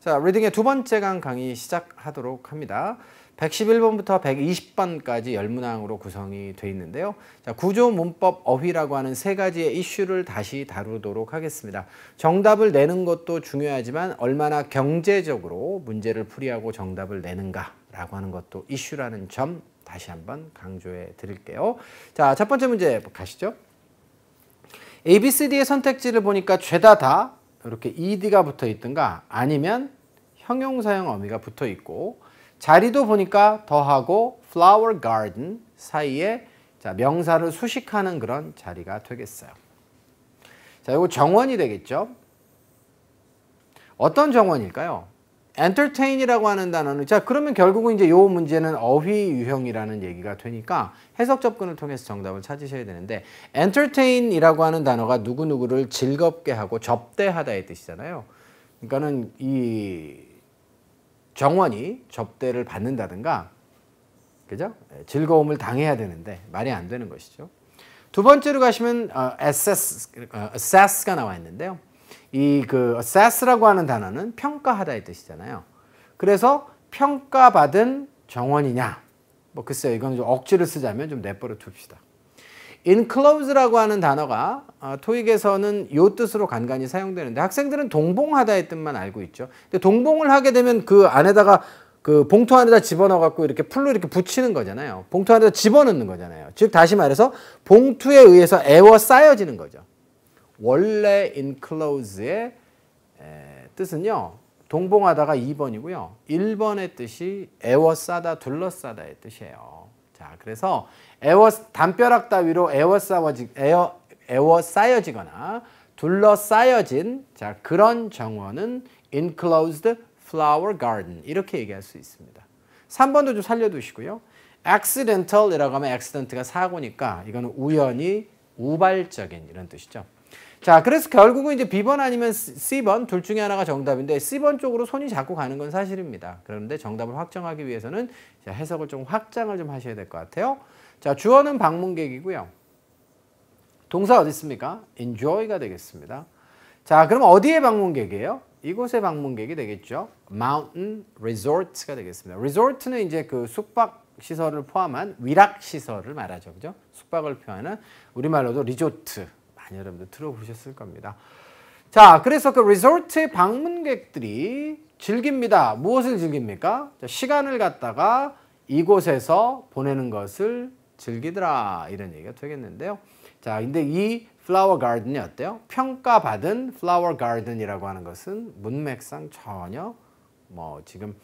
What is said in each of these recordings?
자, 리딩의 두 번째 강의 시작하도록 합니다. 111번부터 120번까지 열문항으로 구성이 되어 있는데요. 자, 구조, 문법, 어휘라고 하는 세 가지의 이슈를 다시 다루도록 하겠습니다. 정답을 내는 것도 중요하지만 얼마나 경제적으로 문제를 풀이하고 정답을 내는가라고 하는 것도 이슈라는 점 다시 한번 강조해 드릴게요. 자, 첫 번째 문제 가시죠. A, B, C, D의 선택지를 보니까 죄다 다 이렇게 ed가 붙어 있든가 아니면 형용사형 어미가 붙어 있고 자리도 보니까 더하고 flower garden 사이에 자, 명사를 수식하는 그런 자리가 되겠어요. 자, 이거 정원이 되겠죠. 어떤 정원일까요? entertain이라고 하는 단어는 자, 그러면 결국은 이제 이 문제는 어휘 유형이라는 얘기가 되니까 해석 접근을 통해서 정답을 찾으셔야 되는데 entertain이라고 하는 단어가 누구누구를 즐겁게 하고 접대하다의 뜻이잖아요. 그러니까는 이 정원이 접대를 받는다든가 그죠? 즐거움을 당해야 되는데 말이 안 되는 것이죠. 두 번째로 가시면 assess가 나와 있는데요. 이 assess라고 하는 단어는 평가하다의 뜻이잖아요. 그래서 평가받은 정원이냐? 뭐 글쎄요, 이건 좀 억지를 쓰자면 좀 내버려 둡시다. enclose라고 하는 단어가 토익에서는 이 뜻으로 간간히 사용되는데 학생들은 동봉하다의 뜻만 알고 있죠. 근데 동봉을 하게 되면 그 안에다가 그 봉투 안에다 집어넣어 갖고 이렇게 풀로 이렇게 붙이는 거잖아요. 봉투 안에다 집어넣는 거잖아요. 즉 다시 말해서 봉투에 의해서 에워싸여지는 거죠. 원래 enclose의 뜻은요. 동봉하다가 2번이고요. 1번의 뜻이 에워싸다, 둘러싸다의 뜻이에요. 자, 그래서 담벼락 따위로 에워싸여지거나 둘러싸여진 자, 그런 정원은 enclosed flower garden 이렇게 얘기할 수 있습니다. 3번도 좀 살려두시고요. accidental이라고 하면 accident가 사고니까 이거는 우연히 우발적인 이런 뜻이죠. 자, 그래서 결국은 이제 B번 아니면 C번 둘 중에 하나가 정답인데 C번 쪽으로 손이 자꾸 가는 건 사실입니다. 그런데 정답을 확정하기 위해서는 해석을 좀 확장을 좀 하셔야 될 것 같아요. 자, 주어는 방문객이고요. 동사 어디 있습니까? enjoy가 되겠습니다. 자, 그럼 어디에 방문객이에요? 이곳의 방문객이 되겠죠. mountain resorts가 되겠습니다. resort는 이제 그 숙박 시설을 포함한 위락 시설을 말하죠. 그죠? 숙박을 표하는 우리말로도 리조트. 많이 여러분들 들어보셨을 겁니다. 자, 그래서 그 리조트의 방문객들이 즐깁니다. 무엇을 즐깁니까? 자, 시간을 갖다가 이곳에서 보내는 것을 즐기더라 이런 얘기가 되겠는데요. 자, 근데 이 플라워 가든이 어때요? 평가받은 플라워 가든이라고 하는 것은 문맥상 전혀 뭐 지금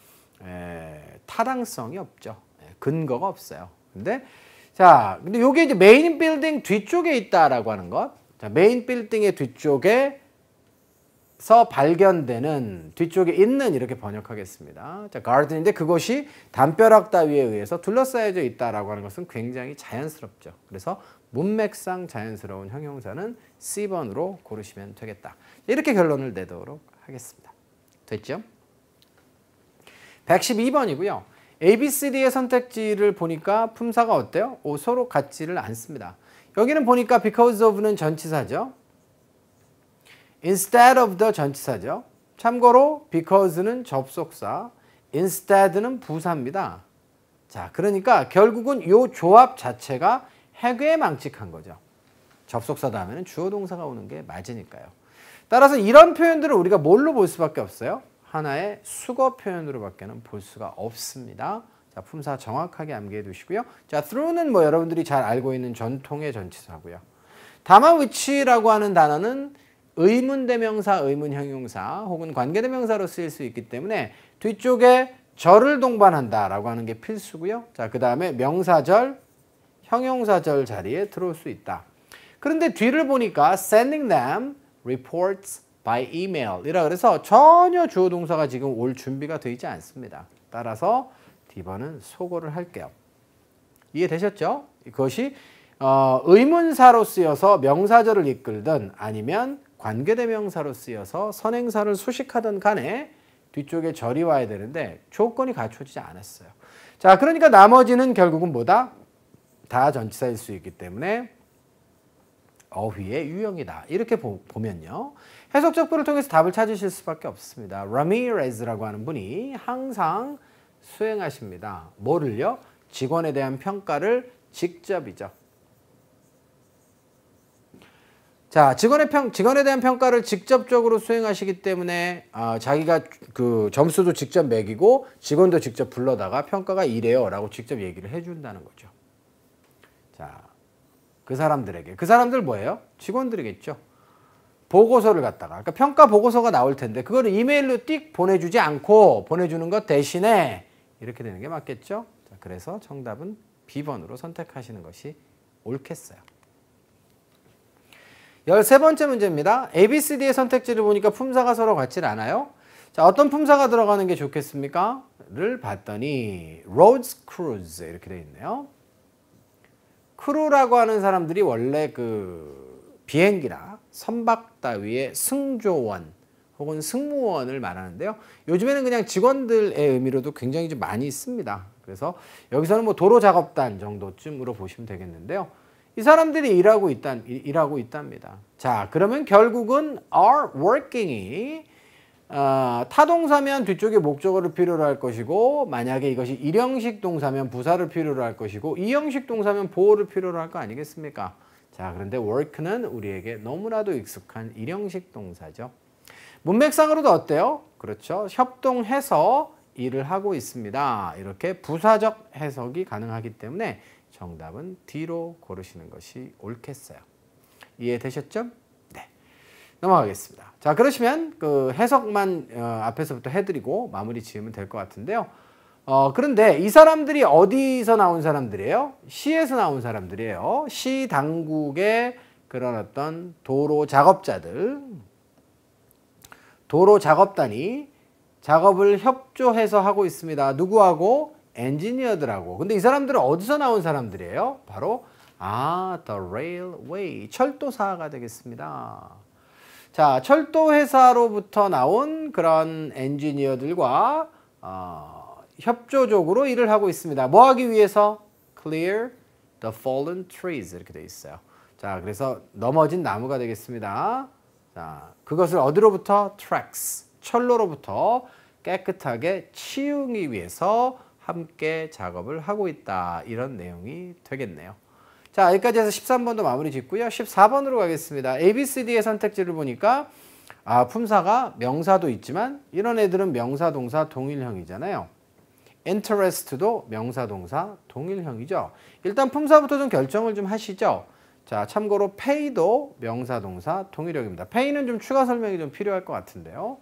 타당성이 없죠. 근거가 없어요. 근데 요게 이제 메인 빌딩 뒤쪽에 있다라고 하는 것. 자, 메인 빌딩의 뒤쪽에서 발견되는 뒤쪽에 있는 이렇게 번역하겠습니다. 자, 가든인데 그것이 담벼락 따위에 의해서 둘러싸여져 있다라고 하는 것은 굉장히 자연스럽죠. 그래서 문맥상 자연스러운 형용사는 C번으로 고르시면 되겠다. 이렇게 결론을 내도록 하겠습니다. 됐죠? 112번이고요. A, B, C, D의 선택지를 보니까 품사가 어때요? 서로 같지를 않습니다. 여기는 보니까 because of는 전치사죠. instead of the 전치사죠. 참고로 because는 접속사, instead는 부사입니다. 자, 그러니까 결국은 이 조합 자체가 해괴망측한 거죠. 접속사 다음에는 주어 동사가 오는 게 맞으니까요. 따라서 이런 표현들을 우리가 뭘로 볼 수밖에 없어요? 하나의 수거 표현으로밖에는 볼 수가 없습니다. 자, 품사 정확하게 암기해 두시고요. 자, through는 뭐 여러분들이 잘 알고 있는 전통의 전치사고요. 다만 which라고 하는 단어는 의문대명사, 의문형용사 혹은 관계대명사로 쓰일 수 있기 때문에 뒤쪽에 절을 동반한다라고 하는 게 필수고요. 자, 그 다음에 명사절, 형용사절 자리에 들어올 수 있다. 그런데 뒤를 보니까 sending them reports by email 이라 그래서 전혀 주어 동사가 지금 올 준비가 되어 있지 않습니다. 따라서 D번은 소거를 할게요. 이해되셨죠? 그것이 의문사로 쓰여서 명사절을 이끌든 아니면 관계대명사로 쓰여서 선행사를 수식하든 간에 뒤쪽에 절이 와야 되는데 조건이 갖춰지지 않았어요. 자, 그러니까 나머지는 결국은 뭐다? 다 전치사일 수 있기 때문에 어휘의 유형이다. 이렇게 보면요. 해석적분을 통해서 답을 찾으실 수밖에 없습니다. 라미레즈라고 하는 분이 항상 수행하십니다. 뭐를요? 직원에 대한 평가를 직접이죠. 자, 직원에 대한 평가를 직접적으로 수행하시기 때문에 자기가 그 점수도 직접 매기고 직원도 직접 불러다가 평가가 이래요 라고 직접 얘기를 해준다는 거죠. 자, 그 사람들 뭐예요? 직원들이겠죠. 보고서를 갖다가 그러니까 평가 보고서가 나올 텐데 그거를 이메일로 띡 보내주지 않고 보내주는 것 대신에 이렇게 되는 게 맞겠죠. 자, 그래서 정답은 B번으로 선택하시는 것이 옳겠어요. 13번째 문제입니다. ABCD의 선택지를 보니까 품사가 서로 같지 않아요. 자, 어떤 품사가 들어가는 게 좋겠습니까? 를 봤더니 roads cruise 이렇게 되어 있네요. 크루라고 하는 사람들이 원래 그 비행기나 선박 따위의 승조원 혹은 승무원을 말하는데요. 요즘에는 그냥 직원들의 의미로도 굉장히 좀 많이 있습니다. 그래서 여기서는 뭐 도로 작업단 정도쯤으로 보시면 되겠는데요. 이 사람들이 일하고 있답니다. 자, 그러면 결국은 are working이 타동사면 뒤쪽에 목적어를 필요로 할 것이고 만약에 이것이 일형식 동사면 부사를 필요로 할 것이고 이형식 동사면 보호를 필요로 할 거 아니겠습니까? 자, 그런데 work는 우리에게 너무나도 익숙한 일형식 동사죠. 문맥상으로도 어때요? 그렇죠. 협동해서 일을 하고 있습니다. 이렇게 부사적 해석이 가능하기 때문에 정답은 D로 고르시는 것이 옳겠어요. 이해되셨죠? 네. 넘어가겠습니다. 자, 그러시면 그 해석만 앞에서부터 해드리고 마무리 지으면 될 것 같은데요. 그런데 이 사람들이 어디서 나온 사람들이에요? 시에서 나온 사람들이에요. 시 당국의 그런 어떤 도로 작업자들, 도로 작업단이 작업을 협조해서 하고 있습니다. 누구하고? 엔지니어들하고. 근데 이 사람들은 어디서 나온 사람들이에요? 바로 the railway, 철도사가 되겠습니다. 자, 철도 회사로부터 나온 그런 엔지니어들과 협조적으로 일을 하고 있습니다. 뭐 하기 위해서? Clear the fallen trees 이렇게 돼 있어요. 자, 그래서 넘어진 나무가 되겠습니다. 자, 그것을 어디로부터? Tracks, 철로로부터 깨끗하게 치우기 위해서 함께 작업을 하고 있다. 이런 내용이 되겠네요. 자, 여기까지 해서 13번도 마무리 짓고요. 14번으로 가겠습니다. ABCD의 선택지를 보니까 품사가 명사도 있지만 이런 애들은 명사, 동사 동일형이잖아요. interest도 명사, 동사 동일형이죠. 일단 품사부터 좀 결정을 좀 하시죠. 자, 참고로 pay도 명사, 동사 동일형입니다. pay는 좀 추가 설명이 좀 필요할 것 같은데요.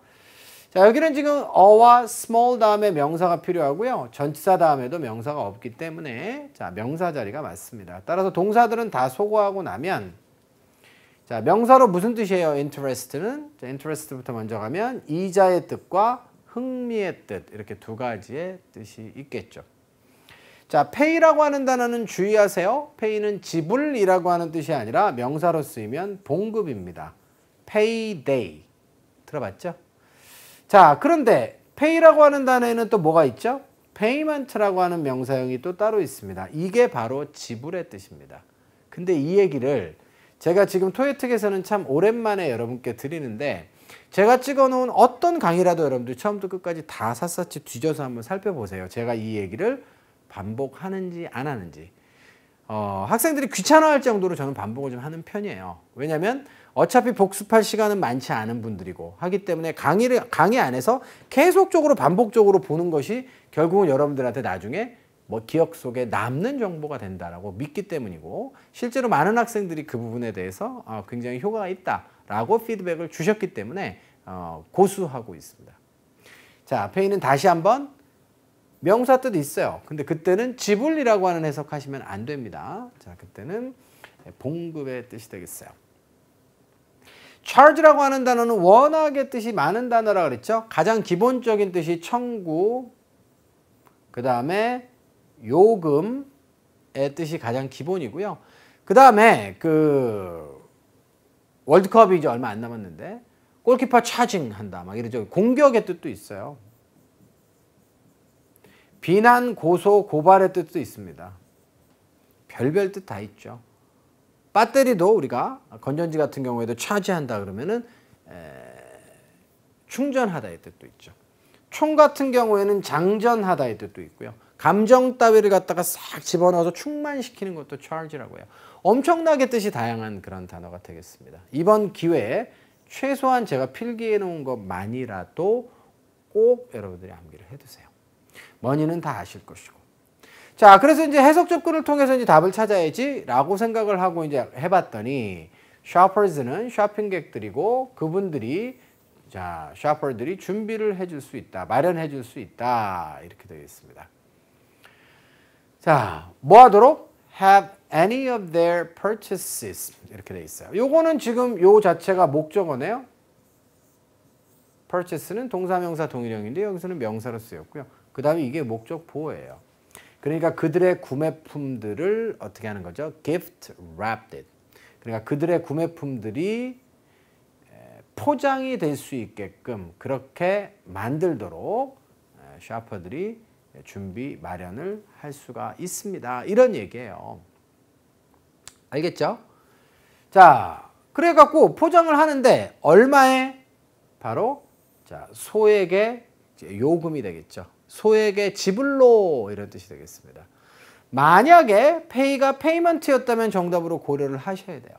자, 여기는 지금 어와 small 다음에 명사가 필요하고요. 전치사 다음에도 명사가 없기 때문에 자, 명사 자리가 맞습니다. 따라서 동사들은 다 소거하고 나면 자, 명사로 무슨 뜻이에요? interest는 자, interest부터 먼저 가면 이자의 뜻과 흥미의 뜻 이렇게 두 가지의 뜻이 있겠죠. 자, pay라고 하는 단어는 주의하세요. pay는 지불이라고 하는 뜻이 아니라 명사로 쓰이면 봉급입니다. payday 들어봤죠? 자, 그런데 pay라고 하는 단어에는 또 뭐가 있죠? payment라고 하는 명사형이 또 따로 있습니다. 이게 바로 지불의 뜻입니다. 근데 이 얘기를 제가 지금 토익특에서는 참 오랜만에 여러분께 드리는데 제가 찍어놓은 어떤 강의라도 여러분들 처음부터 끝까지 다 샅샅이 뒤져서 한번 살펴보세요. 제가 이 얘기를 반복하는지 안 하는지. 학생들이 귀찮아할 정도로 저는 반복을 좀 하는 편이에요. 왜냐하면 어차피 복습할 시간은 많지 않은 분들이고 하기 때문에 강의 안에서 계속적으로 반복적으로 보는 것이 결국은 여러분들한테 나중에 뭐 기억 속에 남는 정보가 된다라고 믿기 때문이고 실제로 많은 학생들이 그 부분에 대해서 굉장히 효과가 있다라고 피드백을 주셨기 때문에 고수하고 있습니다. 자, pay는 다시 한번 명사 뜻이 있어요. 근데 그때는 지불이라고 하는 해석하시면 안 됩니다. 자, 그때는 봉급의 뜻이 되겠어요. charge라고 하는 단어는 워낙에 뜻이 많은 단어라 그랬죠. 가장 기본적인 뜻이 청구, 그 다음에 요금의 뜻이 가장 기본이고요. 그 다음에 그 월드컵이 이제 얼마 안 남았는데 골키퍼 차징 한다 막 이러죠. 공격의 뜻도 있어요. 비난, 고소, 고발의 뜻도 있습니다. 별별 뜻 다 있죠. 배터리도 우리가 건전지 같은 경우에도 차지한다 그러면은 충전하다의 뜻도 있죠. 총 같은 경우에는 장전하다의 뜻도 있고요. 감정 따위를 갖다가 싹 집어넣어서 충만시키는 것도 charge라고 해요. 엄청나게 뜻이 다양한 그런 단어가 되겠습니다. 이번 기회에 최소한 제가 필기해 놓은 것만이라도 꼭 여러분들이 암기를 해두세요. 머니는 다 아실 것이고. 자, 그래서 이제 해석 접근을 통해서 이제 답을 찾아야지라고 생각을 하고 이제 해봤더니 shoppers는 쇼핑객들이고 그분들이 자, shopper들이 준비를 해줄 수 있다, 마련해 줄 수 있다 이렇게 되어 있습니다. 자, 뭐 하도록? have any of their purchases 이렇게 되어 있어요. 요거는 지금 요 자체가 목적어네요. purchase는 동사명사 동일형인데 여기서는 명사로 쓰였고요. 그 다음에 이게 목적 보호예요. 그러니까 그들의 구매품들을 어떻게 하는 거죠? gift wrapped it. 그러니까 그들의 구매품들이 포장이 될 수 있게끔 그렇게 만들도록 샤퍼들이 준비 마련을 할 수가 있습니다. 이런 얘기예요. 알겠죠? 자, 그래 갖고 포장을 하는데 얼마에? 바로 자, 소액의 요금이 되겠죠. 소액의 지불로 이런 뜻이 되겠습니다. 만약에 페이가 페이먼트였다면 정답으로 고려를 하셔야 돼요.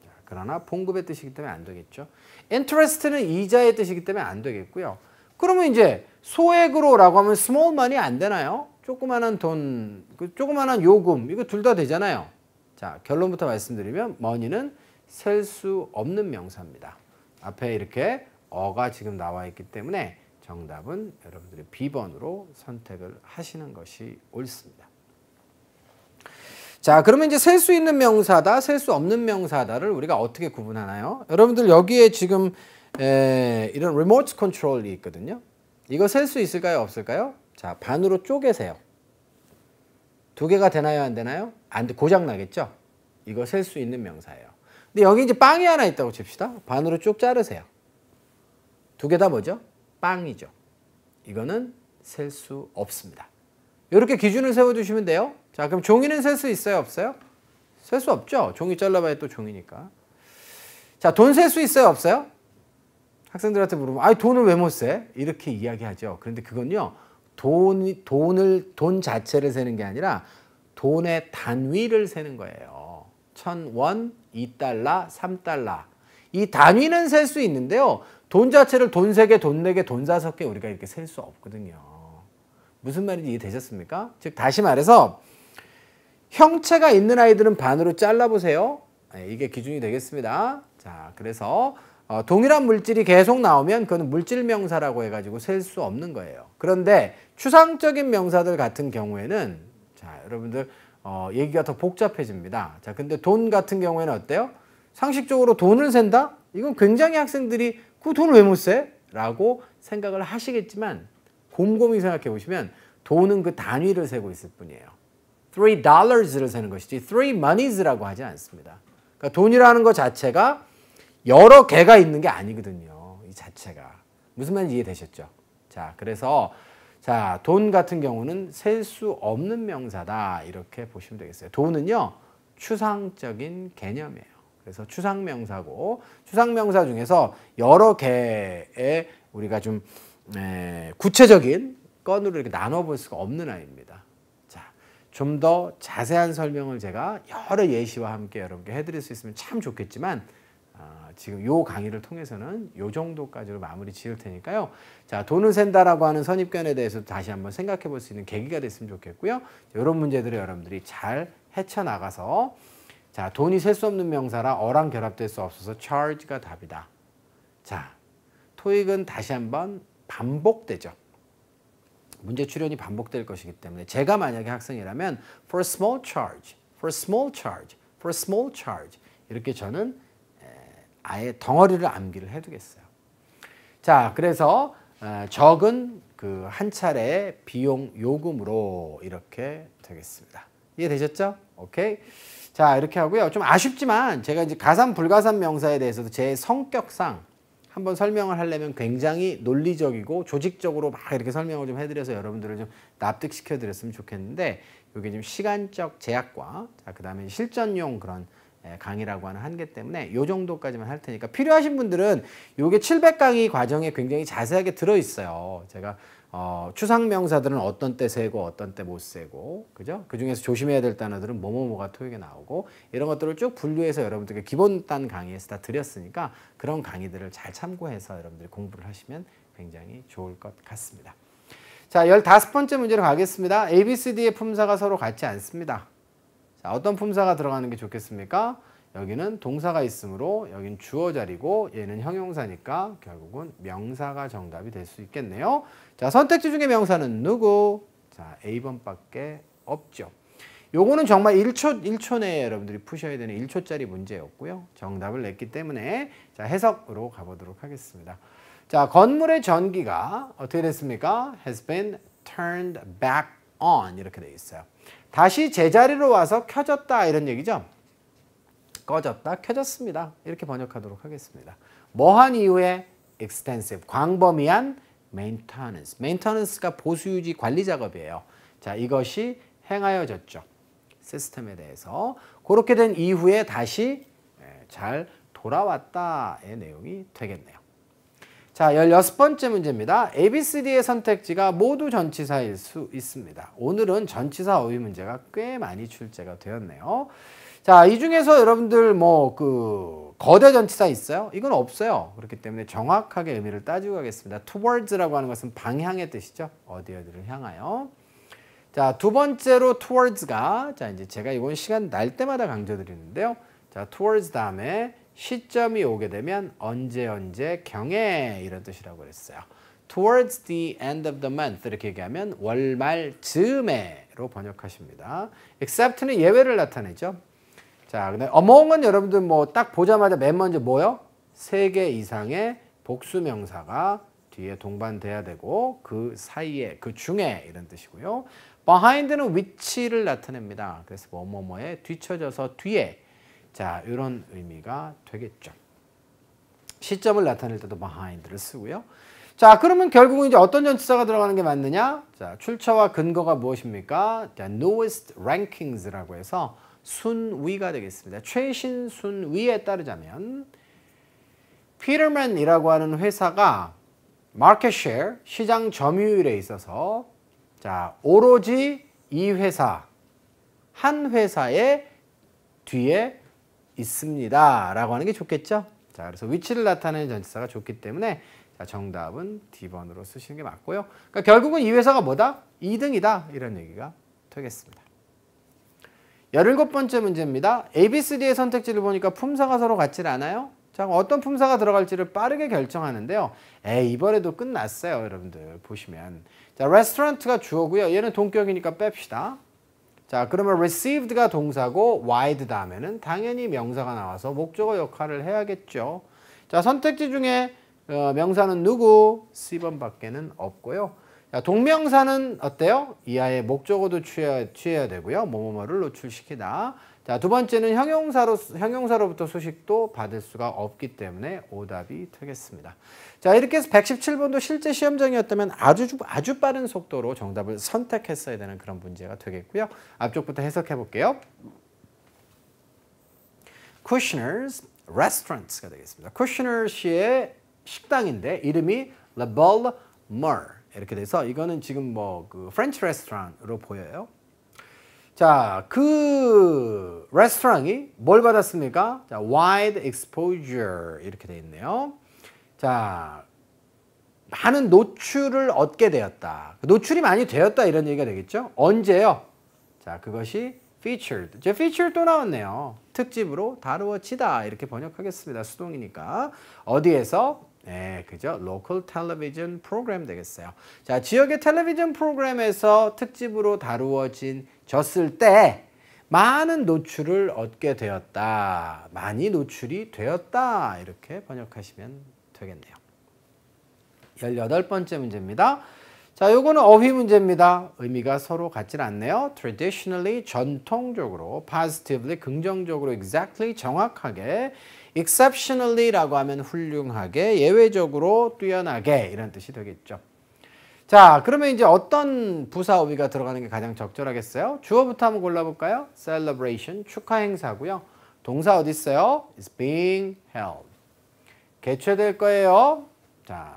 자, 그러나 봉급의 뜻이기 때문에 안 되겠죠. interest는 이자의 뜻이기 때문에 안 되겠고요. 그러면 이제 소액으로라고 하면 small money 안 되나요? 조그만한 돈, 조그만한 요금 이거 둘 다 되잖아요. 자, 결론부터 말씀드리면 money는 셀 수 없는 명사입니다. 앞에 이렇게 어가 지금 나와 있기 때문에 정답은 여러분들이 B번으로 선택을 하시는 것이 옳습니다. 자, 그러면 이제 셀 수 있는 명사다, 셀 수 없는 명사다를 우리가 어떻게 구분하나요? 여러분들 여기에 지금 이런 리모트 컨트롤이 있거든요. 이거 셀 수 있을까요? 없을까요? 자, 반으로 쪼개세요. 두 개가 되나요? 안 되나요? 안 돼. 고장 나겠죠? 이거 셀 수 있는 명사예요. 근데 여기 이제 빵이 하나 있다고 칩시다. 반으로 쭉 자르세요. 두 개 다 뭐죠? 빵이죠. 이거는 셀 수 없습니다. 이렇게 기준을 세워두시면 돼요. 자, 그럼 종이는 셀 수 있어요? 없어요? 셀 수 없죠. 종이 잘라봐야 또 종이니까. 자, 돈 셀 수 있어요? 없어요? 학생들한테 물으면 아니 돈을 왜 못 세? 이렇게 이야기하죠. 그런데 그건요. 돈 자체를 세는 게 아니라 돈의 단위를 세는 거예요. 1,000원, 2달러, 3달러. 이 단위는 셀 수 있는데요. 돈 자체를 돈 3개, 돈 4개, 돈 5개 우리가 이렇게 셀 수 없거든요. 무슨 말인지 이해되셨습니까? 즉 다시 말해서 형체가 있는 아이들은 반으로 잘라보세요. 이게 기준이 되겠습니다. 자, 그래서 동일한 물질이 계속 나오면 그건 물질 명사라고 해가지고 셀 수 없는 거예요. 그런데 추상적인 명사들 같은 경우에는 자, 여러분들 얘기가 더 복잡해집니다. 자, 근데 돈 같은 경우에는 어때요? 상식적으로 돈을 센다? 이건 굉장히 학생들이 그 돈을 왜 못 세? 라고 생각을 하시겠지만 곰곰이 생각해 보시면 돈은 그 단위를 세고 있을 뿐이에요. $3를 세는 것이지 3 monies라고 하지 않습니다. 그러니까 돈이라는 것 자체가 여러 개가 있는 게 아니거든요. 이 자체가. 무슨 말인지 이해되셨죠? 자, 그래서 자, 돈 같은 경우는 셀 수 없는 명사다. 이렇게 보시면 되겠어요. 돈은요. 추상적인 개념이에요. 그래서 추상명사고 추상명사 중에서 여러 개의 우리가 좀 구체적인 건으로 이렇게 나눠볼 수가 없는 아이입니다. 자, 좀 더 자세한 설명을 제가 여러 예시와 함께 여러분께 해드릴 수 있으면 참 좋겠지만 지금 요 강의를 통해서는 요 정도까지로 마무리 지을 테니까요. 자, 돈을 센다라고 하는 선입견에 대해서 다시 한번 생각해 볼 수 있는 계기가 됐으면 좋겠고요. 이런 문제들을 여러분들이 잘 헤쳐나가서 자, 돈이 셀 수 없는 명사라 어랑 결합될 수 없어서 charge가 답이다. 자, 토익은 다시 한번 반복되죠. 문제 출연이 반복될 것이기 때문에 제가 만약에 학생이라면 for small charge, for small charge, for small charge 이렇게 저는 아예 덩어리를 암기를 해두겠어요. 자, 그래서 적은 그 한 차례의 비용 요금으로 이렇게 되겠습니다. 이해되셨죠? 오케이. 자, 이렇게 하고요. 좀 아쉽지만 제가 이제 가산 불가산 명사에 대해서도 제 성격상 한번 설명을 하려면 굉장히 논리적이고 조직적으로 막 이렇게 설명을 좀 해드려서 여러분들을 좀 납득시켜 드렸으면 좋겠는데 이게 지금 시간적 제약과 그 다음에 실전용 그런 강의라고 하는 한계 때문에 이 정도까지만 할 테니까 필요하신 분들은 이게 700강의 과정에 굉장히 자세하게 들어있어요. 제가 추상명사들은 어떤 때 세고 어떤 때 못 세고 그죠? 그 중에서 조심해야 될 단어들은 뭐뭐뭐가 토익에 나오고 이런 것들을 쭉 분류해서 여러분들께 기본단 강의에서 다 드렸으니까 그런 강의들을 잘 참고해서 여러분들이 공부를 하시면 굉장히 좋을 것 같습니다. 자, 15번째 문제로 가겠습니다. A, B, C, D의 품사가 서로 같지 않습니다. 자, 어떤 품사가 들어가는 게 좋겠습니까? 여기는 동사가 있으므로 여기는 주어 자리고 얘는 형용사니까 결국은 명사가 정답이 될 수 있겠네요. 자, 선택지 중에 명사는 누구? 자, A번밖에 없죠. 요거는 정말 1초 내에 여러분들이 푸셔야 되는 1초짜리 문제였고요. 정답을 냈기 때문에 자, 해석으로 가보도록 하겠습니다. 자, 건물의 전기가 어떻게 됐습니까? has been turned back on 이렇게 되어 있어요. 다시 제자리로 와서 켜졌다 이런 얘기죠. 꺼졌다, 켜졌습니다. 이렇게 번역하도록 하겠습니다. 뭐한 이후에 extensive, 광범위한 maintenance. maintenance가 보수유지 관리 작업이에요. 자, 이것이 행하여졌죠. 시스템에 대해서. 그렇게 된 이후에 다시 잘 돌아왔다의 내용이 되겠네요. 자, 16번째 문제입니다. A, B, C, D의 선택지가 모두 전치사일 수 있습니다. 오늘은 전치사 어휘 문제가 꽤 많이 출제가 되었네요. 자, 이 중에서 여러분들 거대 전치사 있어요? 이건 없어요. 그렇기 때문에 정확하게 의미를 따지고 가겠습니다. towards라고 하는 것은 방향의 뜻이죠. 어디를 향하여. 자, 두 번째로 towards가 자, 이제 제가 이건 시간 날 때마다 강조드리는데요. 자, towards 다음에 시점이 오게 되면 언제 경에 이런 뜻이라고 그랬어요. Towards the end of the month 이렇게 얘기하면 월말 즈음에로 번역하십니다. Except는 예외를 나타내죠. 자, 근데 among은 여러분들 딱 보자마자 맨 먼저 뭐요? 3개 이상의 복수명사가 뒤에 동반돼야 되고 그 사이에, 그 중에 이런 뜻이고요. behind는 위치를 나타냅니다. 그래서 뭐뭐뭐에 뒤쳐져서 뒤에 자, 이런 의미가 되겠죠. 시점을 나타낼 때도 behind를 쓰고요. 자, 그러면 결국은 이제 어떤 전치사가 들어가는 게 맞느냐? 자, 출처와 근거가 무엇입니까? 자, newest rankings라고 해서 순위가 되겠습니다. 최신 순위에 따르자면 피터만이라고 하는 회사가 market share, 시장 점유율에 있어서 자, 오로지 이 회사, 한 회사의 뒤에 있습니다. 라고 하는 게 좋겠죠? 자, 그래서 위치를 나타내는 전치사가 좋기 때문에 자, 정답은 D번으로 쓰시는 게 맞고요. 그러니까 결국은 이 회사가 뭐다? 2등이다. 이런 얘기가 되겠습니다. 17번째 문제입니다. A, B, C, D의 선택지를 보니까 품사가 서로 같지 않아요? 자, 어떤 품사가 들어갈지를 빠르게 결정하는데요. 이번에도 끝났어요. 여러분들 보시면. 자, restaurant가 주어고요. 얘는 동격이니까 뺍시다. 자, 그러면 received가 동사고 wide 다음에는 당연히 명사가 나와서 목적어 역할을 해야겠죠. 자, 선택지 중에 명사는 누구? C번밖에는 없고요. 자, 동명사는 어때요? 이하의 목적어도 취해야 되고요. 뭐뭐뭐를 노출시키다. 자, 두 번째는 형용사로부터 소식도 받을 수가 없기 때문에 오답이 되겠습니다. 자, 이렇게 해서 117번도 실제 시험장이었다면 아주 빠른 속도로 정답을 선택했어야 되는 그런 문제가 되겠고요. 앞쪽부터 해석해 볼게요. Kushner's Restaurants가 되겠습니다. Kushner's 식당인데 이름이 Le Bol Mer 이렇게 돼서 이거는 지금 그 프렌치 레스토랑으로 보여요. 자, 그 레스토랑이 뭘 받았습니까? 자, wide exposure 이렇게 돼 있네요. 자, 많은 노출을 얻게 되었다. 노출이 많이 되었다 이런 얘기가 되겠죠? 언제요? 자, 그것이 featured. 이제 featured 또 나왔네요. 특집으로 다루어지다 이렇게 번역하겠습니다. 수동이니까. 어디에서? 네, 그죠? local television program 되겠어요. 자, 지역의 텔레비전 프로그램에서 특집으로 다루어졌을 때 많은 노출을 얻게 되었다. 많이 노출이 되었다. 이렇게 번역하시면 되겠네요. 18번째 문제입니다. 자, 요거는 어휘 문제입니다. 의미가 서로 같진 않네요. traditionally, 전통적으로, positively, 긍정적으로, exactly, 정확하게, exceptionally라고 하면 훌륭하게, 예외적으로, 뛰어나게 이런 뜻이 되겠죠. 자, 그러면 이제 어떤 부사 어휘가 들어가는 게 가장 적절하겠어요? 주어부터 한번 골라볼까요? celebration, 축하 행사고요. 동사 어디 있어요? is being held. 개최될 거예요. 자,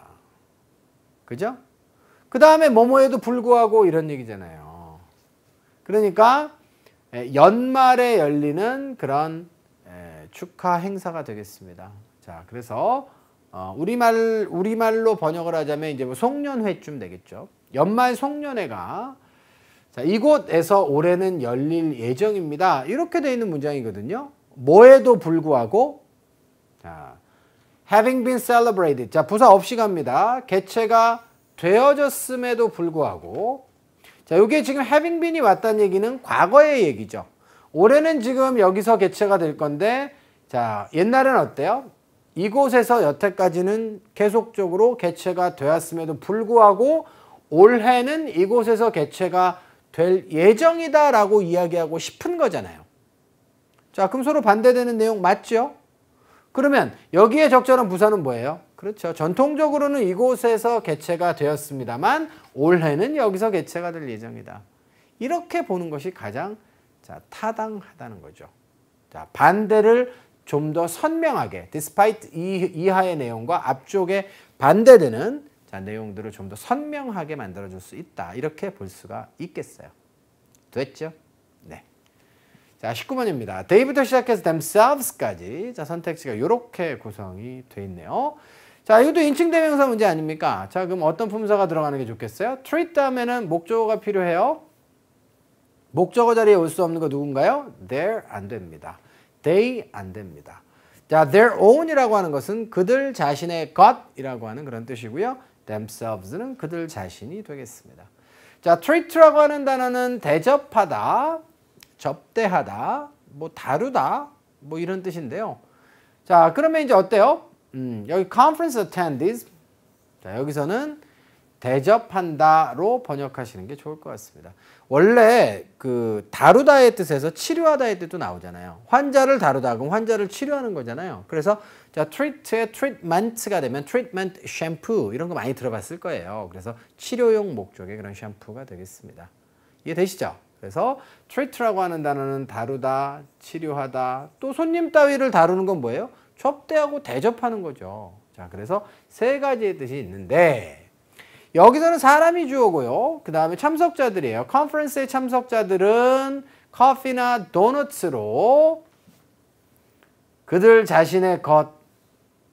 그죠? 그 다음에 뭐뭐에도 불구하고 이런 얘기잖아요. 그러니까 연말에 열리는 그런 축하 행사가 되겠습니다. 자, 그래서 우리말로 번역을 하자면 이제 뭐 송년회쯤 되겠죠. 연말 송년회가 자, 이곳에서 올해는 열릴 예정입니다. 이렇게 되어 있는 문장이거든요. 뭐에도 불구하고 자, having been celebrated. 자, 부사 없이 갑니다. 개최가 되어졌음에도 불구하고 자, 이게 지금 having been이 왔다는 얘기는 과거의 얘기죠. 올해는 지금 여기서 개최가 될 건데 자, 옛날엔 어때요? 이곳에서 여태까지는 계속적으로 개최가 되었음에도 불구하고 올해는 이곳에서 개최가 될 예정이다라고 이야기하고 싶은 거잖아요. 자, 그럼 서로 반대되는 내용 맞죠? 그러면 여기에 적절한 부사는 뭐예요? 그렇죠. 전통적으로는 이곳에서 개최가 되었습니다만 올해는 여기서 개최가 될 예정이다. 이렇게 보는 것이 가장 자, 타당하다는 거죠. 자, 반대를 좀 더 선명하게 despite 이하의 내용과 앞쪽에 반대되는 자, 내용들을 좀 더 선명하게 만들어줄 수 있다. 이렇게 볼 수가 있겠어요. 됐죠? 네. 자, 19번입니다. they부터 시작해서 themselves까지 자, 선택지가 이렇게 구성이 돼 있네요. 자, 이것도 인칭 대명사 문제 아닙니까? 자, 그럼 어떤 품사가 들어가는 게 좋겠어요? treat 다음에는 목적어가 필요해요. 목적어 자리에 올 수 없는 거 누군가요? their 안 됩니다. they 안 됩니다. 자, their own이라고 하는 것은 그들 자신의 것이라고 하는 그런 뜻이고요. themselves는 그들 자신이 되겠습니다. 자, treat라고 하는 단어는 대접하다, 접대하다, 뭐 다루다, 뭐 이런 뜻인데요. 자, 그러면 이제 어때요? 여기 conference attendees, 자, 여기서는 대접한다로 번역하시는 게 좋을 것 같습니다. 원래 그 다루다의 뜻에서 치료하다의 뜻도 나오잖아요. 환자를 다루다 그럼 환자를 치료하는 거잖아요. 그래서 자, treat의 treatment가 되면 treatment shampoo 이런 거 많이 들어봤을 거예요. 그래서 치료용 목적의 그런 샴푸가 되겠습니다. 이해되시죠? 그래서 treat라고 하는 단어는 다루다, 치료하다, 또 손님 따위를 다루는 건 뭐예요? 접대하고 대접하는 거죠. 자, 그래서 세 가지의 뜻이 있는데 여기서는 사람이 주어고요. 그 다음에 참석자들이에요. 컨퍼런스의 참석자들은 커피나 도넛으로 그들 자신의 것,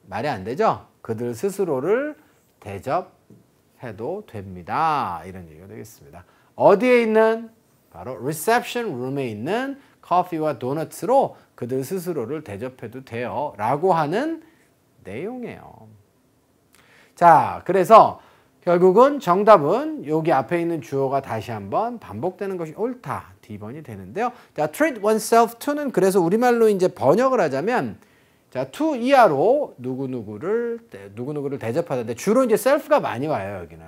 말이 안 되죠? 그들 스스로를 대접해도 됩니다. 이런 얘기가 되겠습니다. 어디에 있는? 바로 reception room에 있는 커피와 도넛으로 그들 스스로를 대접해도 돼요. 라고 하는 내용이에요. 자, 그래서 결국은 정답은 여기 앞에 있는 주어가 다시 한번 반복되는 것이 옳다. D번이 되는데요. 자, treat oneself to는 그래서 우리말로 이제 번역을 하자면 자, to 이하로 누구누구를 대접하는데 주로 이제 self가 많이 와요, 여기는.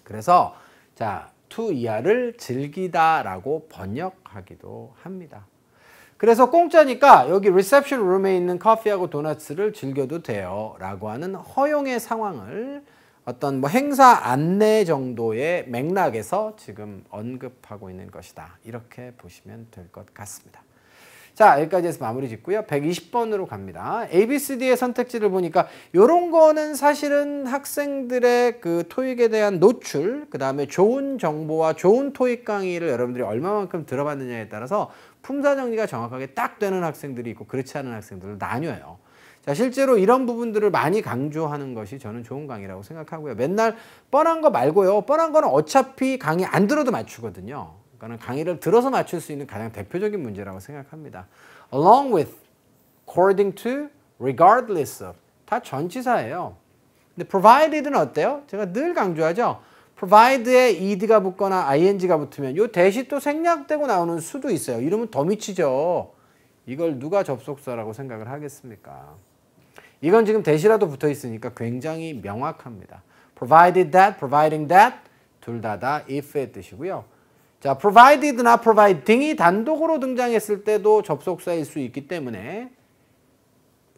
그래서 자, to 이하를 즐기다라고 번역하기도 합니다. 그래서 공짜니까 여기 reception room에 있는 커피하고 도넛을 즐겨도 돼요. 라고 하는 허용의 상황을 어떤 뭐 행사 안내 정도의 맥락에서 지금 언급하고 있는 것이다. 이렇게 보시면 될 것 같습니다. 자, 여기까지 해서 마무리 짓고요. 120번으로 갑니다. ABCD의 선택지를 보니까 이런 거는 사실은 학생들의 그 토익에 대한 노출, 그 다음에 좋은 정보와 좋은 토익 강의를 여러분들이 얼마만큼 들어봤느냐에 따라서 품사 정리가 정확하게 딱 되는 학생들이 있고 그렇지 않은 학생들을 나뉘어요. 자, 실제로 이런 부분들을 많이 강조하는 것이 저는 좋은 강의라고 생각하고요. 맨날 뻔한 거 말고요. 뻔한 거는 어차피 강의 안 들어도 맞추거든요. 그러니까 강의를 들어서 맞출 수 있는 가장 대표적인 문제라고 생각합니다. Along with, according to, regardless of 다 전치사예요. 근데 provided는 어때요? 제가 늘 강조하죠. provide에 ed가 붙거나 ing가 붙으면 이 대시 또 생략되고 나오는 수도 있어요. 이러면 더 미치죠. 이걸 누가 접속사라고 생각을 하겠습니까? 이건 지금 대시라도 붙어 있으니까 굉장히 명확합니다. provided that, providing that 둘 다 if의 뜻이고요. 자, provided나 providing이 단독으로 등장했을 때도 접속사일 수 있기 때문에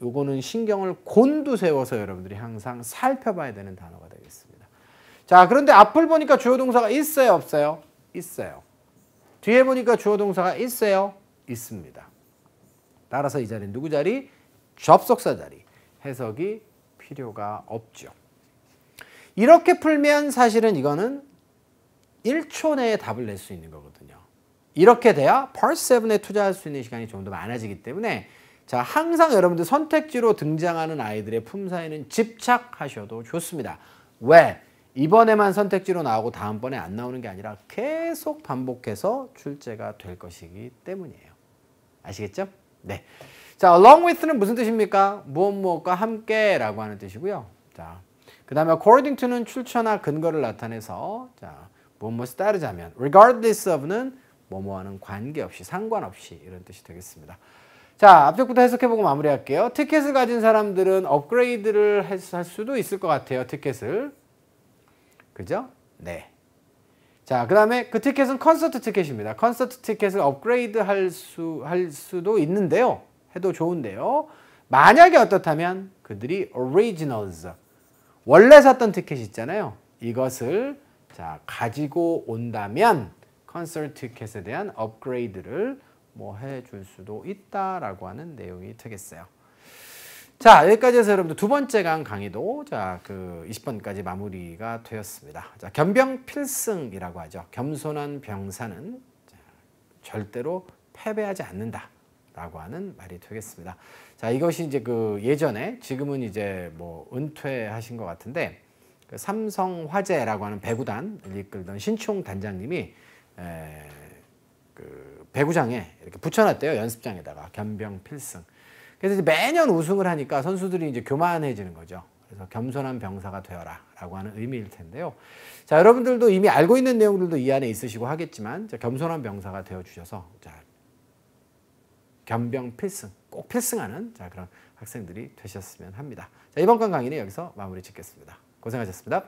요거는 신경을 곤두세워서 여러분들이 항상 살펴봐야 되는 단어가 되겠습니다. 자, 그런데 앞을 보니까 주어 동사가 있어요, 없어요? 있어요. 뒤에 보니까 주어 동사가 있어요? 있습니다. 따라서 이 자리는 누구 자리? 접속사 자리. 해석이 필요가 없죠. 이렇게 풀면 사실은 이거는 1초 내에 답을 낼 수 있는 거거든요. 이렇게 돼야 Part 7에 투자할 수 있는 시간이 좀 더 많아지기 때문에 자, 항상 여러분들 선택지로 등장하는 아이들의 품사에는 집착하셔도 좋습니다. 왜? 이번에만 선택지로 나오고 다음번에 안 나오는 게 아니라 계속 반복해서 출제가 될 것이기 때문이에요. 아시겠죠? 네. 자, along with는 무슨 뜻입니까? 무엇과 함께라고 하는 뜻이고요. 자, 그 다음에 according to는 출처나 근거를 나타내서 자, 무엇을 따르자면 regardless of는 뭐뭐와는 관계없이 상관없이 이런 뜻이 되겠습니다. 자, 앞쪽부터 해석해보고 마무리할게요. 티켓을 가진 사람들은 업그레이드를 할 수도 있을 것 같아요. 티켓을. 그죠? 네. 자, 그 다음에 그 티켓은 콘서트 티켓입니다. 콘서트 티켓을 업그레이드 할 수도 있는데요. 해도 좋은데요. 만약에 어떻다면 그들이 originals, 원래 샀던 티켓 있잖아요. 이것을 자, 가지고 온다면 콘서트 티켓에 대한 업그레이드를 뭐 해줄 수도 있다라고 하는 내용이 되겠어요. 자, 여기까지 해서 여러분들 두 번째 강의도 자, 그 20번까지 마무리가 되었습니다. 자, 겸병필승이라고 하죠. 겸손한 병사는 자, 절대로 패배하지 않는다라고 하는 말이 되겠습니다. 자, 이것이 이제 그 예전에 지금은 이제 뭐 은퇴하신 것 같은데 그 삼성화재라고 하는 배구단을 이끌던 신총 단장님이 그 배구장에 이렇게 붙여놨대요. 연습장에다가 겸병필승. 그래서 이제 매년 우승을 하니까 선수들이 이제 교만해지는 거죠. 그래서 겸손한 병사가 되어라라고 하는 의미일 텐데요. 자, 여러분들도 이미 알고 있는 내용들도 이 안에 있으시고 하겠지만 자, 겸손한 병사가 되어 주셔서 자, 겸병필승, 꼭 필승하는 자, 그런 학생들이 되셨으면 합니다. 자, 이번 건 강의는 여기서 마무리 짓겠습니다. 고생하셨습니다.